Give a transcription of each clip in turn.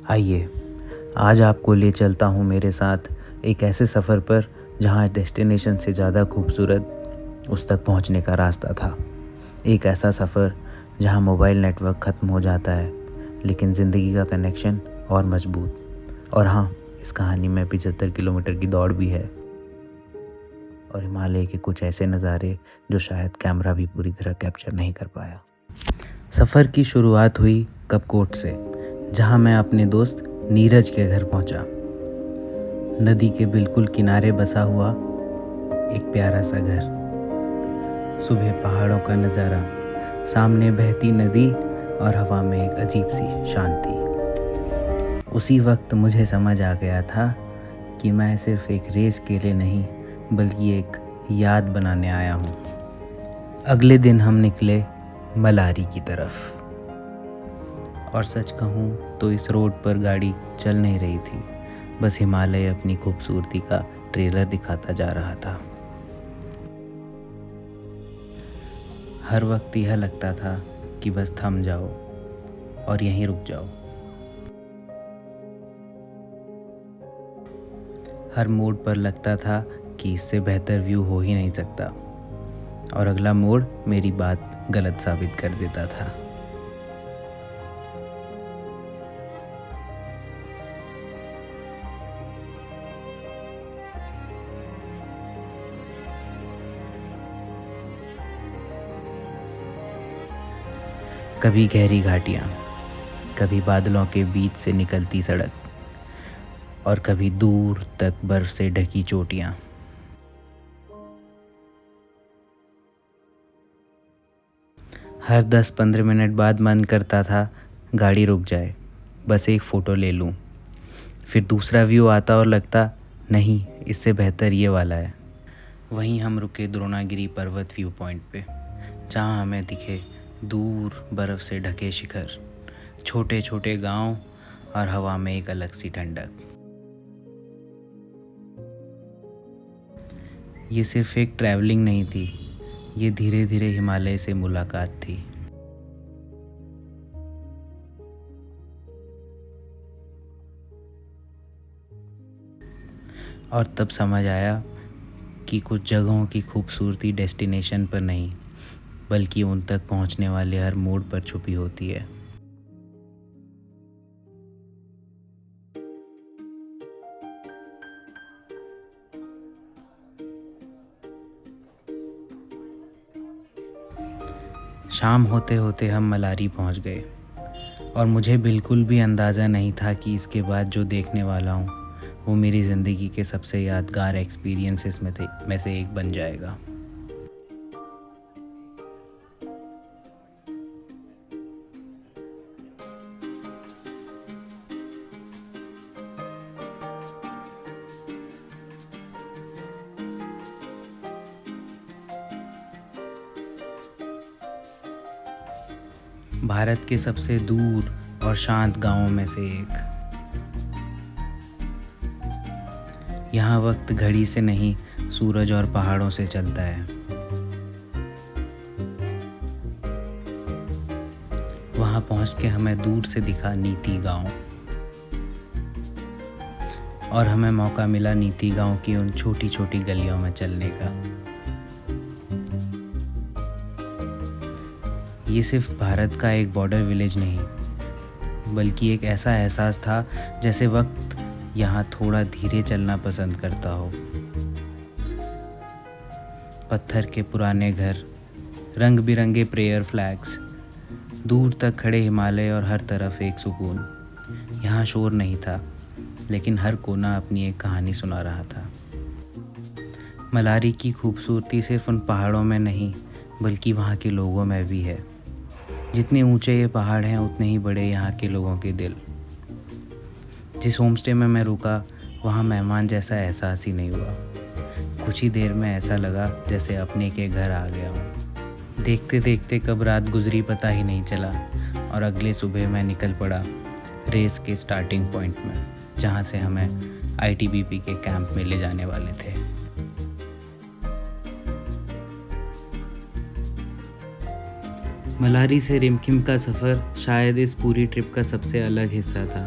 आइए, आज आपको ले चलता हूँ मेरे साथ एक ऐसे सफ़र पर जहाँ डेस्टिनेशन से ज़्यादा खूबसूरत उस तक पहुँचने का रास्ता था। एक ऐसा सफ़र जहाँ मोबाइल नेटवर्क ख़त्म हो जाता है लेकिन ज़िंदगी का कनेक्शन और मजबूत। और हाँ, इस कहानी में 75 किलोमीटर की दौड़ भी है और हिमालय के कुछ ऐसे नज़ारे जो शायद कैमरा भी पूरी तरह कैप्चर नहीं कर पाया। सफ़र की शुरुआत हुई कपकोट से, जहाँ मैं अपने दोस्त नीरज के घर पहुँचा। नदी के बिल्कुल किनारे बसा हुआ एक प्यारा सा घर। सुबह पहाड़ों का नज़ारा, सामने बहती नदी और हवा में एक अजीब सी शांति। उसी वक्त मुझे समझ आ गया था कि मैं सिर्फ एक रेस के लिए नहीं बल्कि एक याद बनाने आया हूँ। अगले दिन हम निकले मलारी की तरफ, और सच कहूँ तो इस रोड पर गाड़ी चल नहीं रही थी, बस हिमालय अपनी खूबसूरती का ट्रेलर दिखाता जा रहा था। हर वक्त यह लगता था कि बस थम जाओ और यहीं रुक जाओ। हर मोड़ पर लगता था कि इससे बेहतर व्यू हो ही नहीं सकता, और अगला मोड़ मेरी बात गलत साबित कर देता था। कभी गहरी घाटियाँ, कभी बादलों के बीच से निकलती सड़क, और कभी दूर तक बर्फ से ढकी चोटियाँ। हर 10-15 मिनट बाद मन करता था गाड़ी रुक जाए, बस एक फ़ोटो ले लूँ। फिर दूसरा व्यू आता और लगता नहीं, इससे बेहतर ये वाला है। वहीं हम रुके द्रोणागिरी पर्वत व्यू पॉइंट पे, जहाँ हमें दिखे दूर बर्फ़ से ढके शिखर, छोटे छोटे गांव और हवा में एक अलग सी ठंडक। ये सिर्फ एक ट्रैवलिंग नहीं थी, ये धीरे धीरे हिमालय से मुलाकात थी। और तब समझ आया कि कुछ जगहों की खूबसूरती डेस्टिनेशन पर नहीं बल्कि उन तक पहुंचने वाले हर मोड़ पर छुपी होती है। शाम होते होते हम मलारी पहुंच गए, और मुझे बिल्कुल भी अंदाज़ा नहीं था कि इसके बाद जो देखने वाला हूँ वो मेरी ज़िंदगी के सबसे यादगार एक्सपीरियंसेस में से एक बन जाएगा। भारत के सबसे दूर और शांत गांवों में से एक। यहाँ वक्त घड़ी से नहीं, सूरज और पहाड़ों से चलता है। वहाँ पहुँच के हमें दूर से दिखा नीति गांव, और हमें मौका मिला नीति गांव की उन छोटी छोटी गलियों में चलने का। ये सिर्फ भारत का एक बॉर्डर विलेज नहीं बल्कि एक ऐसा एहसास था जैसे वक्त यहाँ थोड़ा धीरे चलना पसंद करता हो। पत्थर के पुराने घर, रंग बिरंगे प्रेयर फ्लैग्स, दूर तक खड़े हिमालय और हर तरफ एक सुकून। यहाँ शोर नहीं था, लेकिन हर कोना अपनी एक कहानी सुना रहा था। मलारी की खूबसूरती सिर्फ उन पहाड़ों में नहीं बल्कि वहाँ के लोगों में भी है। जितने ऊंचे ये पहाड़ हैं उतने ही बड़े यहाँ के लोगों के दिल। जिस होमस्टे में मैं रुका वहाँ मेहमान जैसा एहसास ही नहीं हुआ। कुछ ही देर में ऐसा लगा जैसे अपने के घर आ गया हूँ। देखते देखते कब रात गुजरी पता ही नहीं चला, और अगले सुबह मैं निकल पड़ा रेस के स्टार्टिंग पॉइंट में, जहाँ से हमें आईटीबीपी के कैंप में ले जाने वाले थे। मलारी से रिमखिम का सफ़र शायद इस पूरी ट्रिप का सबसे अलग हिस्सा था।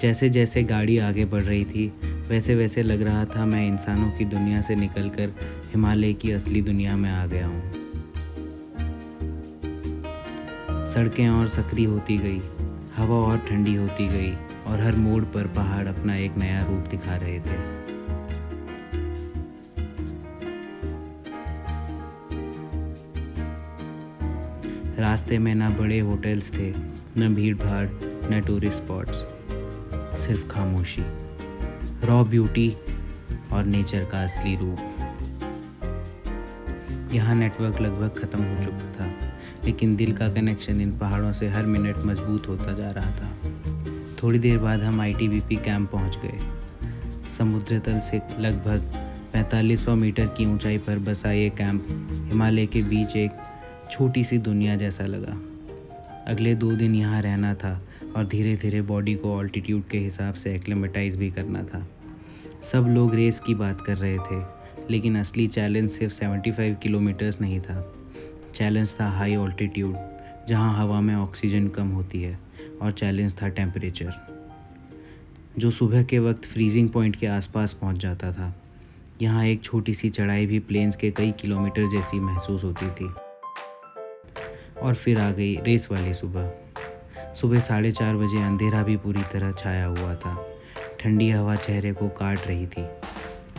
जैसे जैसे गाड़ी आगे बढ़ रही थी वैसे वैसे लग रहा था मैं इंसानों की दुनिया से निकलकर हिमालय की असली दुनिया में आ गया हूँ। सड़कें और सकरी होती गई, हवा और ठंडी होती गई और हर मोड़ पर पहाड़ अपना एक नया रूप दिखा रहे थे। रास्ते में न बड़े होटल्स थे, न भीड़ भाड़, न टूरिस्ट स्पॉट्स, सिर्फ खामोशी, रॉ ब्यूटी और नेचर का असली रूप। यहाँ नेटवर्क लगभग ख़त्म हो चुका था, लेकिन दिल का कनेक्शन इन पहाड़ों से हर मिनट मजबूत होता जा रहा था। थोड़ी देर बाद हम ITBP कैंप पहुँच गए। समुद्र तल से लगभग 4500 मीटर की ऊंचाई पर बसा ये कैंप हिमालय के बीच एक छोटी सी दुनिया जैसा लगा। अगले 2 दिन यहाँ रहना था और धीरे धीरे बॉडी को ऑल्टीट्यूड के हिसाब से एक्लेमेटाइज भी करना था। सब लोग रेस की बात कर रहे थे, लेकिन असली चैलेंज सिर्फ 75 किलोमीटर्स नहीं था। चैलेंज था हाई ऑल्टीट्यूड, जहाँ हवा में ऑक्सीजन कम होती है, और चैलेंज था टेम्परेचर, जो सुबह के वक्त फ्रीजिंग पॉइंट के आसपास पहुँच जाता था। यहाँ एक छोटी सी चढ़ाई भी प्लेन्स के कई किलोमीटर जैसी महसूस होती थी। और फिर आ गई रेस वाली सुबह। 4:30 बजे अंधेरा भी पूरी तरह छाया हुआ था। ठंडी हवा चेहरे को काट रही थी।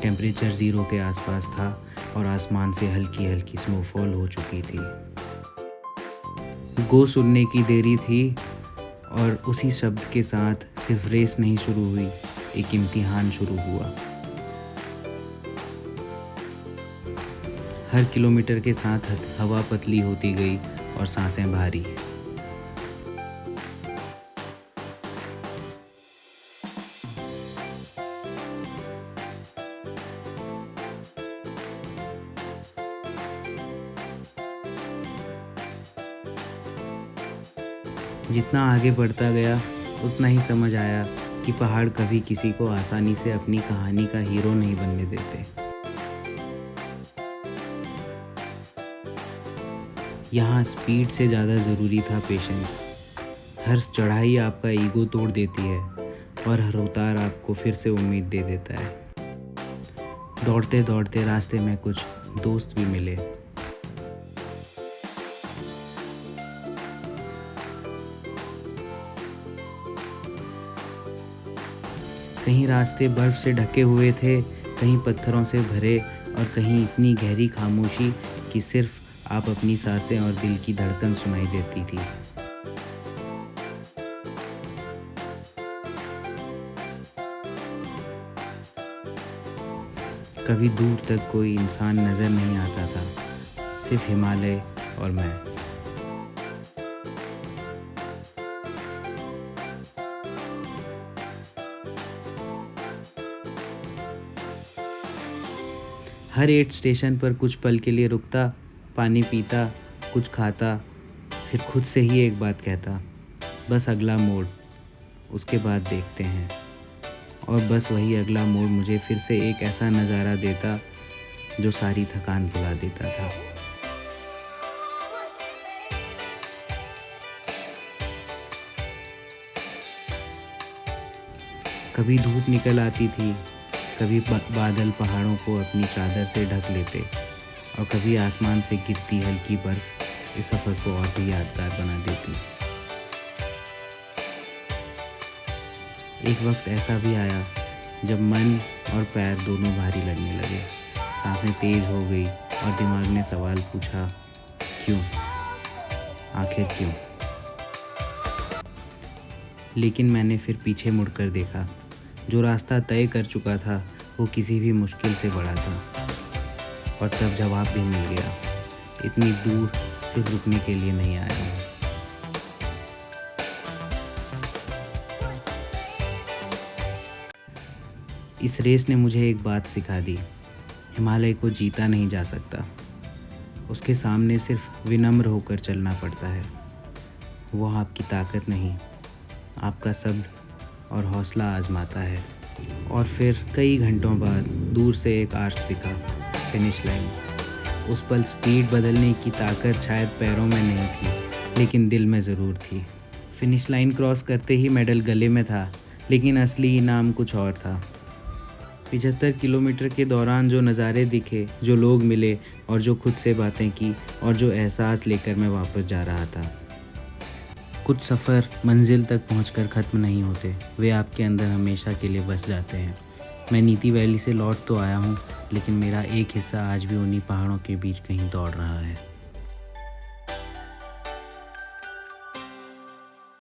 टेम्परेचर 0 के आसपास था और आसमान से हल्की हल्की स्नोफॉल हो चुकी थी। गो सुनने की देरी थी और उसी शब्द के साथ सिर्फ रेस नहीं शुरू हुई, एक इम्तिहान शुरू हुआ। हर किलोमीटर के साथ हवा पतली होती गई और सांसें भारी। जितना आगे बढ़ता गया उतना ही समझ आया कि पहाड़ कभी किसी को आसानी से अपनी कहानी का हीरो नहीं बनने देते। यहाँ स्पीड से ज़्यादा ज़रूरी था पेशेंस। हर चढ़ाई आपका ईगो तोड़ देती है और हर उतार आपको फिर से उम्मीद दे देता है। दौड़ते दौड़ते रास्ते में कुछ दोस्त भी मिले। कहीं रास्ते बर्फ़ से ढके हुए थे, कहीं पत्थरों से भरे और कहीं इतनी गहरी खामोशी कि सिर्फ आप अपनी सांसें और दिल की धड़कन सुनाई देती थी। कभी दूर तक कोई इंसान नज़र नहीं आता था, सिर्फ हिमालय और मैं। हर एड स्टेशन पर कुछ पल के लिए रुकता, पानी पीता, कुछ खाता, फिर खुद से ही एक बात कहता, बस अगला मोड़, उसके बाद देखते हैं। और बस वही अगला मोड़ मुझे फिर से एक ऐसा नज़ारा देता जो सारी थकान भुला देता था। कभी धूप निकल आती थी, कभी बादल पहाड़ों को अपनी चादर से ढक लेते और कभी आसमान से गिरती हल्की बर्फ़ इस सफ़र को और भी यादगार बना देती। एक वक्त ऐसा भी आया जब मन और पैर दोनों भारी लगने लगे, सांसें तेज़ हो गई और दिमाग ने सवाल पूछा, क्यों, आखिर क्यों? लेकिन मैंने फिर पीछे मुड़कर देखा। जो रास्ता तय कर चुका था वो किसी भी मुश्किल से बड़ा था, और तब जवाब भी मिल गया, इतनी दूर सिर्फ रुकने के लिए नहीं आया हूँ। इस रेस ने मुझे एक बात सिखा दी, हिमालय को जीता नहीं जा सकता, उसके सामने सिर्फ विनम्र होकर चलना पड़ता है। वो आपकी ताकत नहीं, आपका सब्र और हौसला आजमाता है। और फिर कई घंटों बाद दूर से एक आर्च दिखा, फिनिश लाइन। उस पल स्पीड बदलने की ताकत शायद पैरों में नहीं थी, लेकिन दिल में ज़रूर थी। फिनिश लाइन क्रॉस करते ही मेडल गले में था, लेकिन असली इनाम कुछ और था। 75 किलोमीटर के दौरान जो नज़ारे दिखे, जो लोग मिले और जो खुद से बातें की और जो एहसास लेकर मैं वापस जा रहा था। कुछ सफ़र मंजिल तक पहुंचकर ख़त्म नहीं होते, वे आपके अंदर हमेशा के लिए बस जाते हैं। मैं नीति वैली से लौट तो आया हूं, लेकिन मेरा एक हिस्सा आज भी उन्हीं पहाड़ों के बीच कहीं दौड़ रहा है।